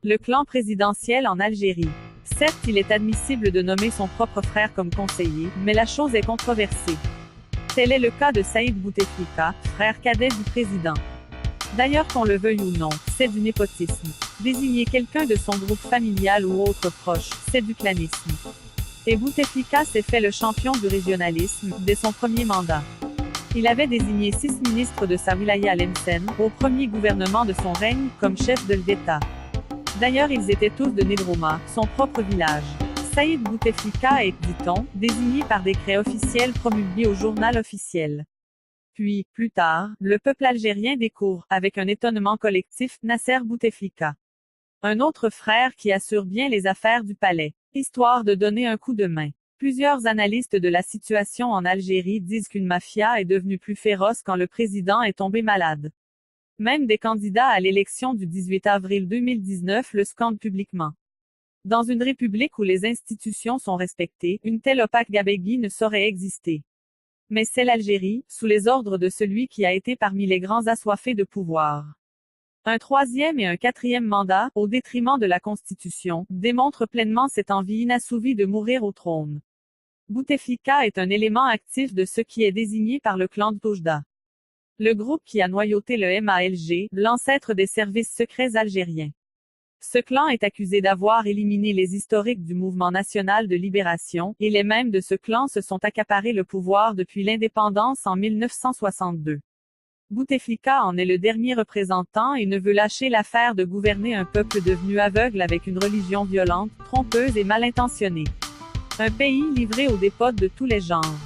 Le clan présidentiel en Algérie. Certes, il est admissible de nommer son propre frère comme conseiller, mais la chose est controversée. Tel est le cas de Saïd Bouteflika, frère cadet du président. D'ailleurs, qu'on le veuille ou non, c'est du népotisme. Désigner quelqu'un de son groupe familial ou autre proche, c'est du clanisme. Et Bouteflika s'est fait le champion du régionalisme, dès son premier mandat. Il avait désigné 6 ministres de sa wilaya Lemsen, au premier gouvernement de son règne, comme chef de l'État. D'ailleurs, ils étaient tous de Nedrouma, son propre village. Saïd Bouteflika est, dit-on, désigné par décret officiel promulgué au journal officiel. Puis, plus tard, le peuple algérien découvre, avec un étonnement collectif, Nasser Bouteflika. Un autre frère qui assure bien les affaires du palais. Histoire de donner un coup de main. Plusieurs analystes de la situation en Algérie disent qu'une mafia est devenue plus féroce quand le président est tombé malade. Même des candidats à l'élection du 18 avril 2019 le scandent publiquement. Dans une république où les institutions sont respectées, une telle opaque gabégie ne saurait exister. Mais c'est l'Algérie, sous les ordres de celui qui a été parmi les grands assoiffés de pouvoir. Un troisième et un quatrième mandat, au détriment de la Constitution, démontrent pleinement cette envie inassouvie de mourir au trône. Bouteflika est un élément actif de ce qui est désigné par le clan de Toujda. Le groupe qui a noyauté le MALG, l'ancêtre des services secrets algériens. Ce clan est accusé d'avoir éliminé les historiques du mouvement national de libération, et les membres de ce clan se sont accaparés le pouvoir depuis l'indépendance en 1962. Bouteflika en est le dernier représentant et ne veut lâcher l'affaire de gouverner un peuple devenu aveugle avec une religion violente, trompeuse et mal intentionnée. Un pays livré aux despotes de tous les genres.